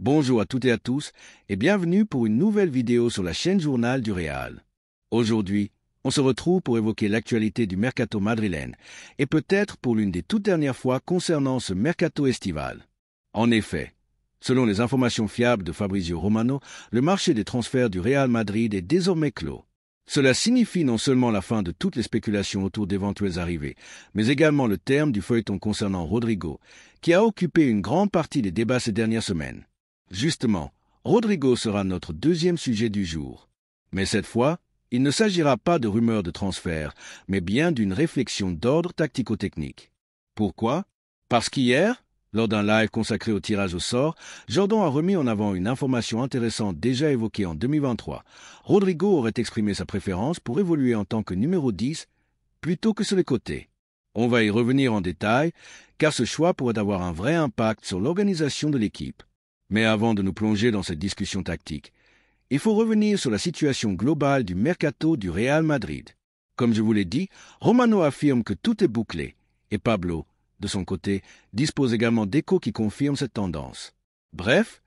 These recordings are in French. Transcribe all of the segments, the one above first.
Bonjour à toutes et à tous et bienvenue pour une nouvelle vidéo sur la chaîne Journal du Real. Aujourd'hui, on se retrouve pour évoquer l'actualité du mercato madrilène et peut-être pour l'une des toutes dernières fois concernant ce mercato estival. En effet, selon les informations fiables de Fabrizio Romano, le marché des transferts du Real Madrid est désormais clos. Cela signifie non seulement la fin de toutes les spéculations autour d'éventuelles arrivées, mais également le terme du feuilleton concernant Rodrigo, qui a occupé une grande partie des débats ces dernières semaines. Justement, Rodrigo sera notre deuxième sujet du jour. Mais cette fois, il ne s'agira pas de rumeurs de transfert, mais bien d'une réflexion d'ordre tactico-technique. Pourquoi? Parce qu'hier, lors d'un live consacré au tirage au sort, Jordan a remis en avant une information intéressante déjà évoquée en 2023. Rodrigo aurait exprimé sa préférence pour évoluer en tant que numéro 10 plutôt que sur les côtés. On va y revenir en détail, car ce choix pourrait avoir un vrai impact sur l'organisation de l'équipe. Mais avant de nous plonger dans cette discussion tactique, il faut revenir sur la situation globale du mercato du Real Madrid. Comme je vous l'ai dit, Romano affirme que tout est bouclé, et Pablo, de son côté, dispose également d'échos qui confirment cette tendance. Bref,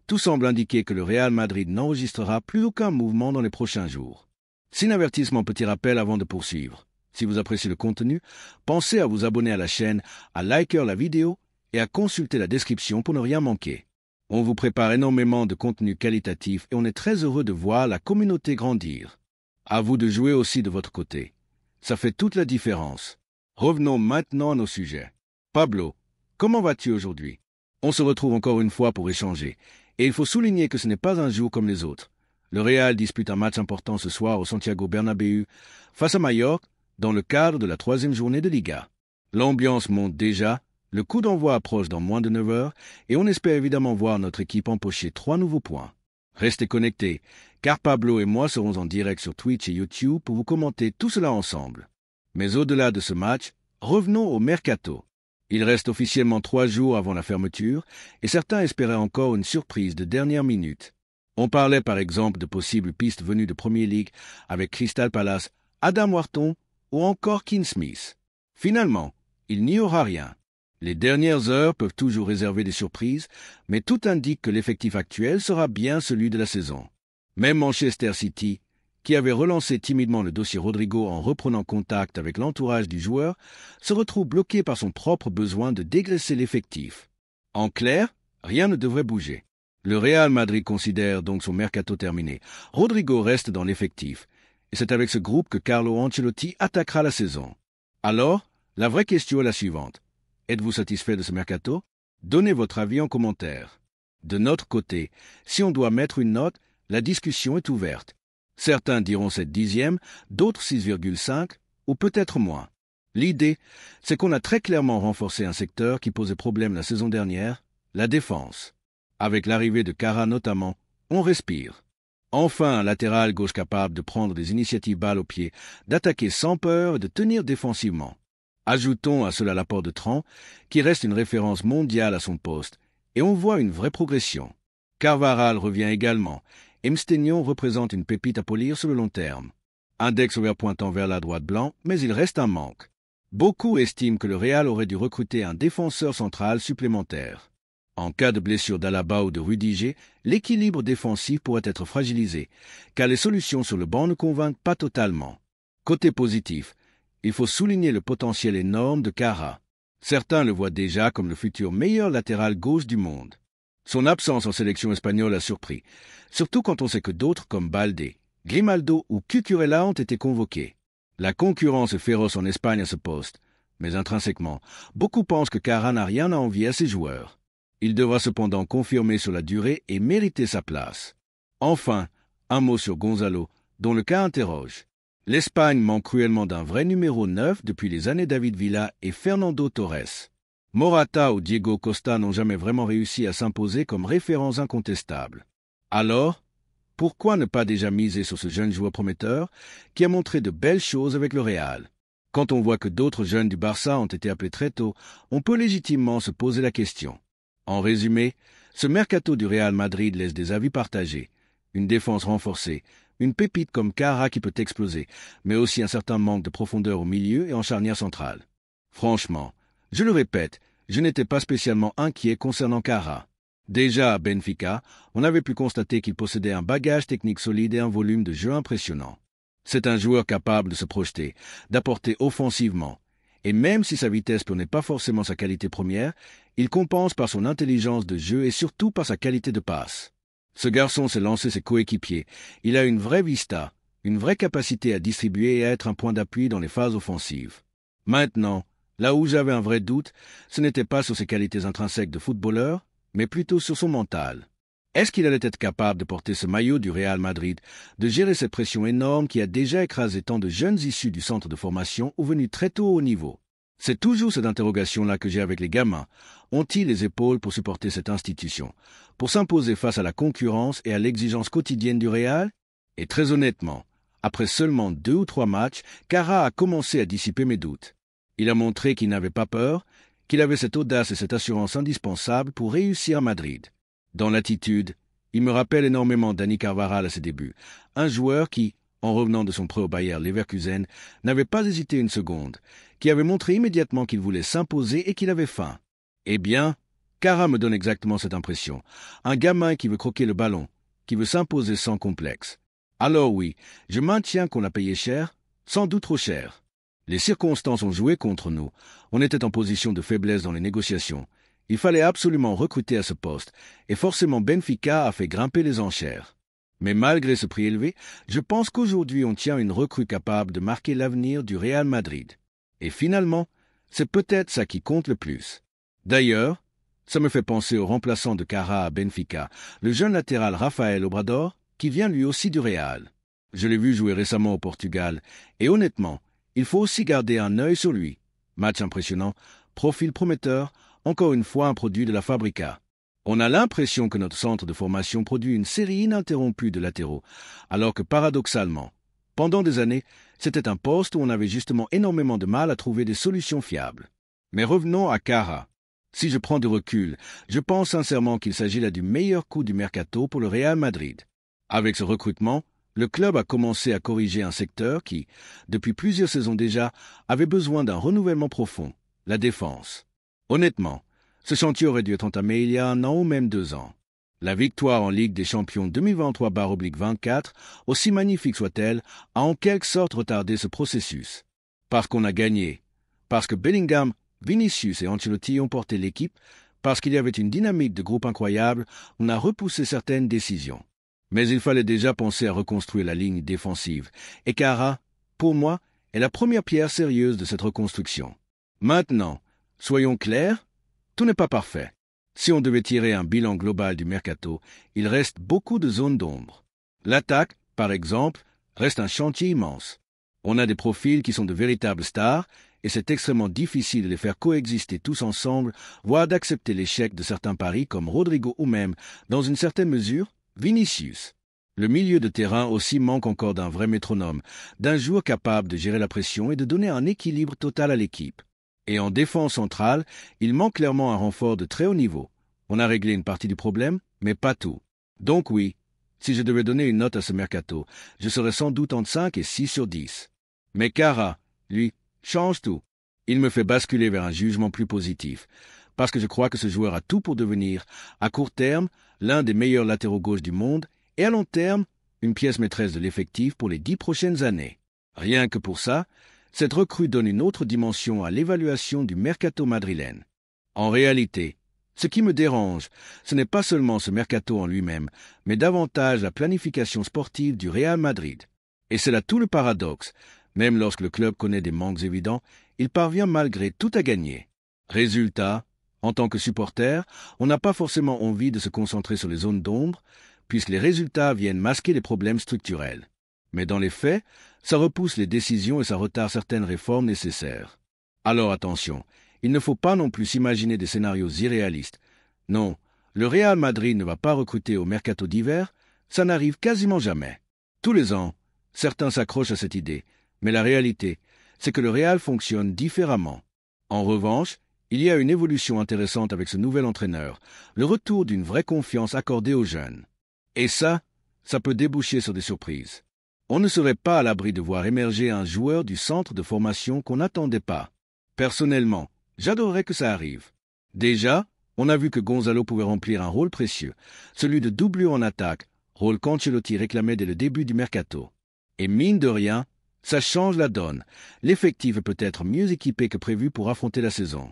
tout semble indiquer que le Real Madrid n'enregistrera plus aucun mouvement dans les prochains jours. Sin avertissement, petit rappel avant de poursuivre. Si vous appréciez le contenu, pensez à vous abonner à la chaîne, à liker la vidéo et à consulter la description pour ne rien manquer. On vous prépare énormément de contenu qualitatif et on est très heureux de voir la communauté grandir. À vous de jouer aussi de votre côté. Ça fait toute la différence. Revenons maintenant à nos sujets. Pablo, comment vas-tu aujourd'hui? On se retrouve encore une fois pour échanger. Et il faut souligner que ce n'est pas un jour comme les autres. Le Real dispute un match important ce soir au Santiago Bernabéu face à Mallorca dans le cadre de la 3e journée de Liga. L'ambiance monte déjà. Le coup d'envoi approche dans moins de 9 heures et on espère évidemment voir notre équipe empocher 3 nouveaux points. Restez connectés, car Pablo et moi serons en direct sur Twitch et YouTube pour vous commenter tout cela ensemble. Mais au-delà de ce match, revenons au mercato. Il reste officiellement 3 jours avant la fermeture et certains espéraient encore une surprise de dernière minute. On parlait par exemple de possibles pistes venues de Premier League avec Crystal Palace, Adam Wharton ou encore Keane Smith. Finalement, il n'y aura rien. Les dernières heures peuvent toujours réserver des surprises, mais tout indique que l'effectif actuel sera bien celui de la saison. Même Manchester City, qui avait relancé timidement le dossier Rodrigo en reprenant contact avec l'entourage du joueur, se retrouve bloqué par son propre besoin de dégraisser l'effectif. En clair, rien ne devrait bouger. Le Real Madrid considère donc son mercato terminé. Rodrigo reste dans l'effectif, et c'est avec ce groupe que Carlo Ancelotti attaquera la saison. Alors, la vraie question est la suivante. Êtes-vous satisfait de ce mercato? Donnez votre avis en commentaire. De notre côté, si on doit mettre une note, la discussion est ouverte. Certains diront 7 dixièmes, d'autres 6,5 ou peut-être moins. L'idée, c'est qu'on a très clairement renforcé un secteur qui posait problème la saison dernière, la défense. Avec l'arrivée de Kara notamment, on respire. Enfin, un latéral gauche capable de prendre des initiatives balle au pied, d'attaquer sans peur et de tenir défensivement. Ajoutons à cela l'apport de Tran, qui reste une référence mondiale à son poste, et on voit une vraie progression. Carvajal revient également, et Mstenion représente une pépite à polir sur le long terme. Index ouvert pointant vers la droite blanc, mais il reste un manque. Beaucoup estiment que le Real aurait dû recruter un défenseur central supplémentaire. En cas de blessure d'Alaba ou de Rudiger, l'équilibre défensif pourrait être fragilisé, car les solutions sur le banc ne convainquent pas totalement. Côté positif, il faut souligner le potentiel énorme de Kara. Certains le voient déjà comme le futur meilleur latéral gauche du monde. Son absence en sélection espagnole a surpris, surtout quand on sait que d'autres comme Balde, Grimaldo ou Cucurella ont été convoqués. La concurrence est féroce en Espagne à ce poste, mais intrinsèquement, beaucoup pensent que Kara n'a rien à envier à ses joueurs. Il devra cependant confirmer sur la durée et mériter sa place. Enfin, un mot sur Gonzalo, dont le cas interroge. L'Espagne manque cruellement d'un vrai numéro 9 depuis les années David Villa et Fernando Torres. Morata ou Diego Costa n'ont jamais vraiment réussi à s'imposer comme références incontestables. Alors, pourquoi ne pas déjà miser sur ce jeune joueur prometteur qui a montré de belles choses avec le Real? Quand on voit que d'autres jeunes du Barça ont été appelés très tôt, on peut légitimement se poser la question. En résumé, ce mercato du Real Madrid laisse des avis partagés, une défense renforcée, une pépite comme Kara qui peut exploser, mais aussi un certain manque de profondeur au milieu et en charnière centrale. Franchement, je le répète, je n'étais pas spécialement inquiet concernant Kara. Déjà à Benfica, on avait pu constater qu'il possédait un bagage technique solide et un volume de jeu impressionnant. C'est un joueur capable de se projeter, d'apporter offensivement. Et même si sa vitesse n'est pas forcément sa qualité première, il compense par son intelligence de jeu et surtout par sa qualité de passe. Ce garçon sait lancer ses coéquipiers. Il a une vraie vista, une vraie capacité à distribuer et à être un point d'appui dans les phases offensives. Maintenant, là où j'avais un vrai doute, ce n'était pas sur ses qualités intrinsèques de footballeur, mais plutôt sur son mental. Est-ce qu'il allait être capable de porter ce maillot du Real Madrid, de gérer cette pression énorme qui a déjà écrasé tant de jeunes issus du centre de formation ou venus très tôt au niveau? C'est toujours cette interrogation-là que j'ai avec les gamins. Ont-ils les épaules pour supporter cette institution, pour s'imposer face à la concurrence et à l'exigence quotidienne du Real? Et très honnêtement, après seulement 2 ou 3 matchs, Kara a commencé à dissiper mes doutes. Il a montré qu'il n'avait pas peur, qu'il avait cette audace et cette assurance indispensables pour réussir à Madrid. Dans l'attitude, il me rappelle énormément Dani Carvajal à ses débuts, un joueur qui, en revenant de son prêt au Bayer Leverkusen, n'avait pas hésité une seconde, qui avait montré immédiatement qu'il voulait s'imposer et qu'il avait faim. Eh bien, Kara me donne exactement cette impression, un gamin qui veut croquer le ballon, qui veut s'imposer sans complexe. Alors oui, je maintiens qu'on a payé cher, sans doute trop cher. Les circonstances ont joué contre nous, on était en position de faiblesse dans les négociations. Il fallait absolument recruter à ce poste, et forcément Benfica a fait grimper les enchères. Mais malgré ce prix élevé, je pense qu'aujourd'hui on tient une recrue capable de marquer l'avenir du Real Madrid. Et finalement, c'est peut-être ça qui compte le plus. D'ailleurs, ça me fait penser au remplaçant de Kara à Benfica, le jeune latéral Rafael Obrador, qui vient lui aussi du Real. Je l'ai vu jouer récemment au Portugal, et honnêtement, il faut aussi garder un œil sur lui. Match impressionnant, profil prometteur, encore une fois un produit de la Fabrica. On a l'impression que notre centre de formation produit une série ininterrompue de latéraux, alors que paradoxalement, pendant des années, c'était un poste où on avait justement énormément de mal à trouver des solutions fiables. Mais revenons à Kara. Si je prends du recul, je pense sincèrement qu'il s'agit là du meilleur coup du mercato pour le Real Madrid. Avec ce recrutement, le club a commencé à corriger un secteur qui, depuis plusieurs saisons déjà, avait besoin d'un renouvellement profond, la défense. Honnêtement, ce chantier aurait dû être entamé il y a 1 an ou même 2 ans. La victoire en Ligue des Champions 2023/24, aussi magnifique soit-elle, a en quelque sorte retardé ce processus. Parce qu'on a gagné, parce que Bellingham, Vinicius et Ancelotti ont porté l'équipe, parce qu'il y avait une dynamique de groupe incroyable, on a repoussé certaines décisions. Mais il fallait déjà penser à reconstruire la ligne défensive, et Kara, pour moi, est la première pierre sérieuse de cette reconstruction. Maintenant, soyons clairs, tout n'est pas parfait. Si on devait tirer un bilan global du mercato, il reste beaucoup de zones d'ombre. L'attaque, par exemple, reste un chantier immense. On a des profils qui sont de véritables stars, et c'est extrêmement difficile de les faire coexister tous ensemble, voire d'accepter l'échec de certains paris comme Rodrigo ou même, dans une certaine mesure, Vinicius. Le milieu de terrain aussi manque encore d'un vrai métronome, d'un joueur capable de gérer la pression et de donner un équilibre total à l'équipe. Et en défense centrale, il manque clairement un renfort de très haut niveau. On a réglé une partie du problème, mais pas tout. Donc oui, si je devais donner une note à ce mercato, je serais sans doute entre 5 et 6 sur 10. Mais Kara, lui, change tout. Il me fait basculer vers un jugement plus positif, parce que je crois que ce joueur a tout pour devenir, à court terme, l'un des meilleurs latéraux gauche du monde, et à long terme, une pièce maîtresse de l'effectif pour les 10 prochaines années. Rien que pour ça, cette recrue donne une autre dimension à l'évaluation du mercato madrilène. En réalité, ce qui me dérange, ce n'est pas seulement ce mercato en lui-même, mais davantage la planification sportive du Real Madrid. Et c'est là tout le paradoxe. Même lorsque le club connaît des manques évidents, il parvient malgré tout à gagner. Résultat, en tant que supporter, on n'a pas forcément envie de se concentrer sur les zones d'ombre, puisque les résultats viennent masquer les problèmes structurels. Mais dans les faits, ça repousse les décisions et ça retarde certaines réformes nécessaires. Alors attention, il ne faut pas non plus s'imaginer des scénarios irréalistes. Non, le Real Madrid ne va pas recruter au mercato d'hiver, ça n'arrive quasiment jamais. Tous les ans, certains s'accrochent à cette idée, mais la réalité, c'est que le Real fonctionne différemment. En revanche, il y a une évolution intéressante avec ce nouvel entraîneur, le retour d'une vraie confiance accordée aux jeunes. Et ça peut déboucher sur des surprises. On ne serait pas à l'abri de voir émerger un joueur du centre de formation qu'on n'attendait pas. Personnellement, j'adorerais que ça arrive. Déjà, On a vu que Gonzalo pouvait remplir un rôle précieux, celui de doublure en attaque, rôle qu'Ancelotti réclamait dès le début du mercato. Et mine de rien, ça change la donne. L'effectif est peut-être mieux équipé que prévu pour affronter la saison.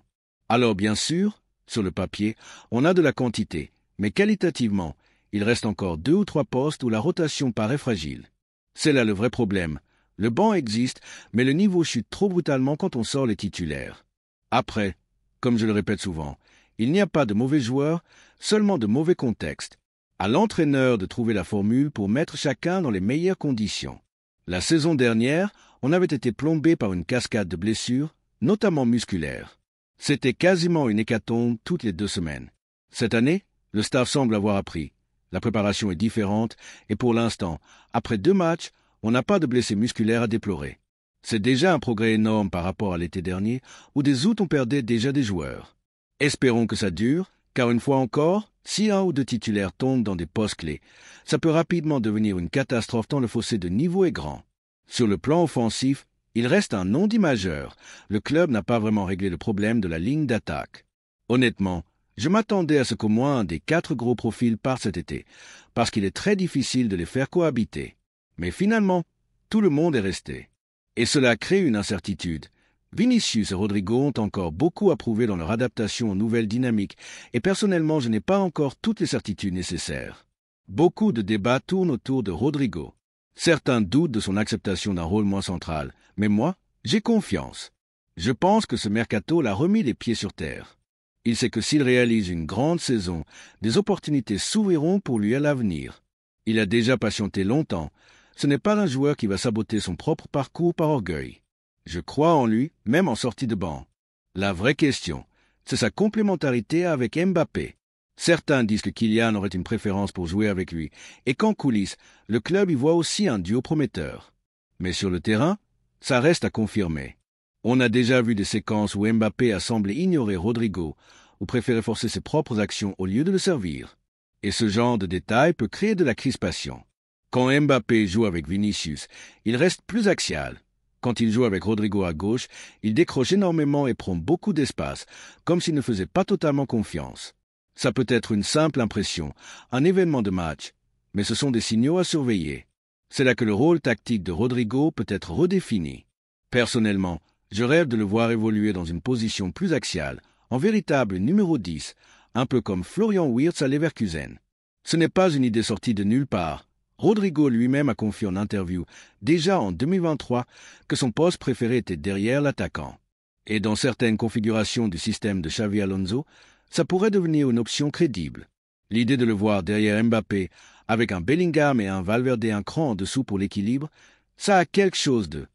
Alors bien sûr, sur le papier, on a de la quantité, mais qualitativement, il reste encore 2 ou 3 postes où la rotation paraît fragile. C'est là le vrai problème. Le banc existe, mais le niveau chute trop brutalement quand on sort les titulaires. Après, comme je le répète souvent, il n'y a pas de mauvais joueurs, seulement de mauvais contextes. À l'entraîneur de trouver la formule pour mettre chacun dans les meilleures conditions. La saison dernière, on avait été plombé par une cascade de blessures, notamment musculaires. C'était quasiment une hécatombe toutes les 2 semaines. Cette année, le staff semble avoir appris. La préparation est différente et pour l'instant, après 2 matchs, on n'a pas de blessés musculaires à déplorer. C'est déjà un progrès énorme par rapport à l'été dernier où des aoûts on perdait déjà des joueurs. Espérons que ça dure, car une fois encore, si 1 ou 2 titulaires tombent dans des postes clés, ça peut rapidement devenir une catastrophe tant le fossé de niveau est grand. Sur le plan offensif, il reste un non-dit majeur. Le club n'a pas vraiment réglé le problème de la ligne d'attaque. Honnêtement, je m'attendais à ce qu'au moins un des 4 gros profils parte cet été, parce qu'il est très difficile de les faire cohabiter. Mais finalement, tout le monde est resté. Et cela crée une incertitude. Vinicius et Rodrigo ont encore beaucoup à prouver dans leur adaptation aux nouvelles dynamiques, et personnellement je n'ai pas encore toutes les certitudes nécessaires. Beaucoup de débats tournent autour de Rodrigo. Certains doutent de son acceptation d'un rôle moins central, mais moi, j'ai confiance. Je pense que ce mercato l'a remis les pieds sur terre. Il sait que s'il réalise une grande saison, des opportunités s'ouvriront pour lui à l'avenir. Il a déjà patienté longtemps. Ce n'est pas un joueur qui va saboter son propre parcours par orgueil. Je crois en lui, même en sortie de banc. La vraie question, c'est sa complémentarité avec Mbappé. Certains disent que Kylian aurait une préférence pour jouer avec lui, et qu'en coulisses, le club y voit aussi un duo prometteur. Mais sur le terrain, ça reste à confirmer. On a déjà vu des séquences où Mbappé a semblé ignorer Rodrigo, ou préférer forcer ses propres actions au lieu de le servir. Et ce genre de détail peut créer de la crispation. Quand Mbappé joue avec Vinicius, il reste plus axial. Quand il joue avec Rodrigo à gauche, il décroche énormément et prend beaucoup d'espace, comme s'il ne faisait pas totalement confiance. Ça peut être une simple impression, un événement de match, mais ce sont des signaux à surveiller. C'est là que le rôle tactique de Rodrigo peut être redéfini. Personnellement, je rêve de le voir évoluer dans une position plus axiale, en véritable numéro 10, un peu comme Florian Wirtz à Leverkusen. Ce n'est pas une idée sortie de nulle part. Rodrigo lui-même a confié en interview, déjà en 2023, que son poste préféré était derrière l'attaquant. Et dans certaines configurations du système de Xavi Alonso, ça pourrait devenir une option crédible. L'idée de le voir derrière Mbappé, avec un Bellingham et un Valverde un cran en dessous pour l'équilibre, ça a quelque chose de...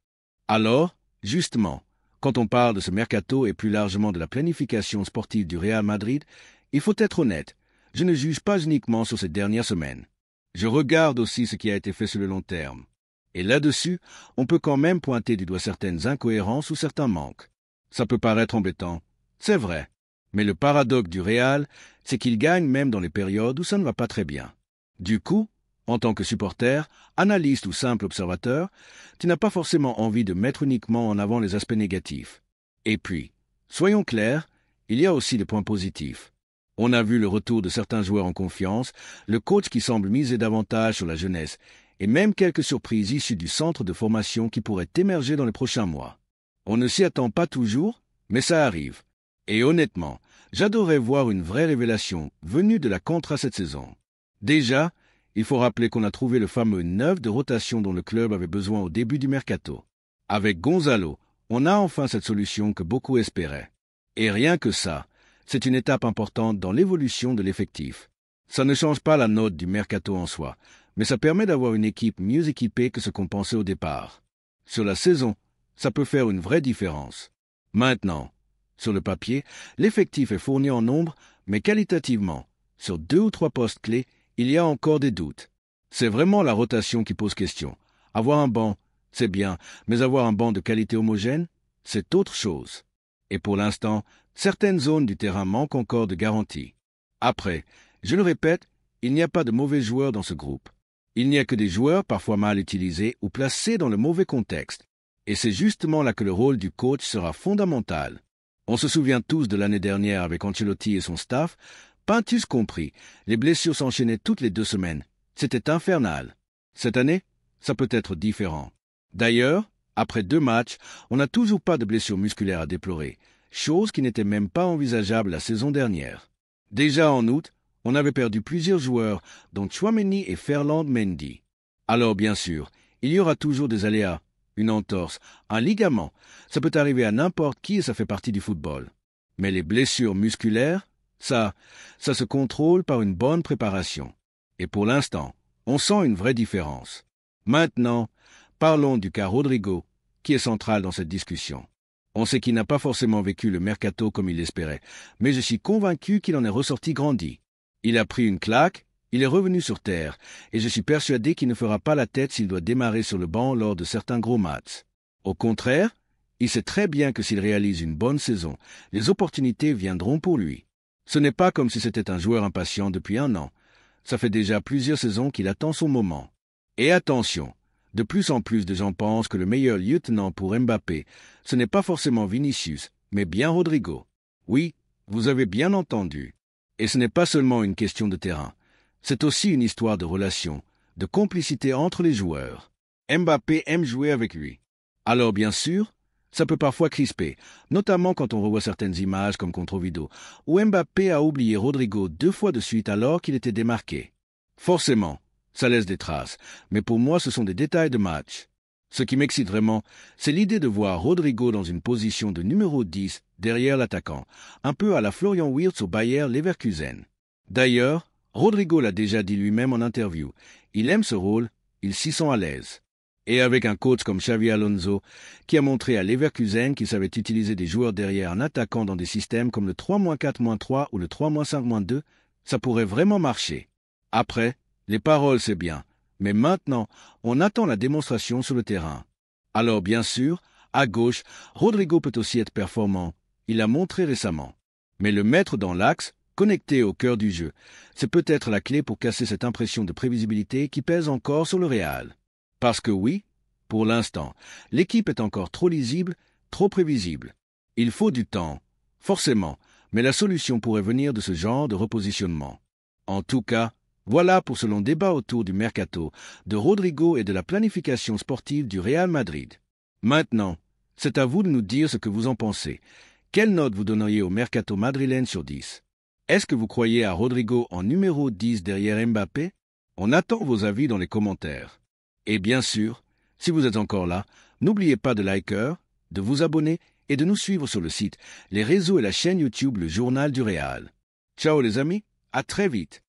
Alors, justement, quand on parle de ce mercato et plus largement de la planification sportive du Real Madrid, il faut être honnête, je ne juge pas uniquement sur ces dernières semaines. Je regarde aussi ce qui a été fait sur le long terme. Et là-dessus, on peut quand même pointer du doigt certaines incohérences ou certains manques. Ça peut paraître embêtant, c'est vrai. Mais le paradoxe du Real, c'est qu'il gagne même dans les périodes où ça ne va pas très bien. Du coup, en tant que supporter, analyste ou simple observateur, tu n'as pas forcément envie de mettre uniquement en avant les aspects négatifs. Et puis, soyons clairs, il y a aussi des points positifs. On a vu le retour de certains joueurs en confiance, le coach qui semble miser davantage sur la jeunesse, et même quelques surprises issues du centre de formation qui pourraient émerger dans les prochains mois. On ne s'y attend pas toujours, mais ça arrive. Et honnêtement, j'adorerais voir une vraie révélation venue de la Contra cette saison. Déjà, il faut rappeler qu'on a trouvé le fameux 9 de rotation dont le club avait besoin au début du mercato. Avec Gonzalo, on a enfin cette solution que beaucoup espéraient. Et rien que ça, c'est une étape importante dans l'évolution de l'effectif. Ça ne change pas la note du mercato en soi, mais ça permet d'avoir une équipe mieux équipée que ce qu'on pensait au départ. Sur la saison, ça peut faire une vraie différence. Maintenant, sur le papier, l'effectif est fourni en nombre, mais qualitativement, sur 2 ou 3 postes clés, il y a encore des doutes. C'est vraiment la rotation qui pose question. Avoir un banc, c'est bien, mais avoir un banc de qualité homogène, c'est autre chose. Et pour l'instant, certaines zones du terrain manquent encore de garanties. Après, je le répète, il n'y a pas de mauvais joueurs dans ce groupe. Il n'y a que des joueurs parfois mal utilisés ou placés dans le mauvais contexte. Et c'est justement là que le rôle du coach sera fondamental. On se souvient tous de l'année dernière avec Ancelotti et son staff, Pintus compris. Les blessures s'enchaînaient toutes les 2 semaines. C'était infernal. Cette année, ça peut être différent. D'ailleurs, après 2 matchs, on n'a toujours pas de blessures musculaires à déplorer, chose qui n'était même pas envisageable la saison dernière. Déjà en août, on avait perdu plusieurs joueurs, dont Tchouaméni et Ferland Mendy. Alors bien sûr, il y aura toujours des aléas. Une entorse, un ligament, ça peut arriver à n'importe qui et ça fait partie du football. Mais les blessures musculaires, ça se contrôle par une bonne préparation. Et pour l'instant, on sent une vraie différence. Maintenant, parlons du cas Rodrigo, qui est central dans cette discussion. On sait qu'il n'a pas forcément vécu le mercato comme il l'espérait, mais je suis convaincu qu'il en est ressorti grandi. Il a pris une claque, il est revenu sur terre, et je suis persuadé qu'il ne fera pas la tête s'il doit démarrer sur le banc lors de certains gros matchs. Au contraire, il sait très bien que s'il réalise une bonne saison, les opportunités viendront pour lui. Ce n'est pas comme si c'était un joueur impatient depuis 1 an. Ça fait déjà plusieurs saisons qu'il attend son moment. Et attention, de plus en plus de gens pensent que le meilleur lieutenant pour Mbappé, ce n'est pas forcément Vinicius, mais bien Rodrigo. Oui, vous avez bien entendu. Et ce n'est pas seulement une question de terrain. C'est aussi une histoire de relation, de complicité entre les joueurs. Mbappé aime jouer avec lui. Alors bien sûr, ça peut parfois crisper, notamment quand on revoit certaines images comme contre Oviedo, où Mbappé a oublié Rodrigo 2 fois de suite alors qu'il était démarqué. Forcément, ça laisse des traces, mais pour moi ce sont des détails de match. Ce qui m'excite vraiment, c'est l'idée de voir Rodrigo dans une position de numéro 10 derrière l'attaquant, un peu à la Florian Wirtz au Bayer Leverkusen. D'ailleurs, Rodrigo l'a déjà dit lui-même en interview, il aime ce rôle, il s'y sent à l'aise. Et avec un coach comme Xavi Alonso, qui a montré à Leverkusen qu'il savait utiliser des joueurs derrière un attaquant dans des systèmes comme le 3-4-3 ou le 3-5-2, ça pourrait vraiment marcher. Après, les paroles c'est bien, mais maintenant, on attend la démonstration sur le terrain. Alors bien sûr, à gauche, Rodrigo peut aussi être performant, il l'a montré récemment. Mais le mettre dans l'axe, connecté au cœur du jeu, c'est peut-être la clé pour casser cette impression de prévisibilité qui pèse encore sur le Real. Parce que oui, pour l'instant, l'équipe est encore trop lisible, trop prévisible. Il faut du temps, forcément, mais la solution pourrait venir de ce genre de repositionnement. En tout cas, voilà pour ce long débat autour du mercato, de Rodrigo et de la planification sportive du Real Madrid. Maintenant, c'est à vous de nous dire ce que vous en pensez. Quelle note vous donneriez au mercato madrilène sur 10 ? Est-ce que vous croyez à Rodrigo en numéro 10 derrière Mbappé ? On attend vos avis dans les commentaires. Et bien sûr, si vous êtes encore là, n'oubliez pas de liker, de vous abonner et de nous suivre sur le site, les réseaux et la chaîne YouTube Le Journal du Real. Ciao les amis, à très vite.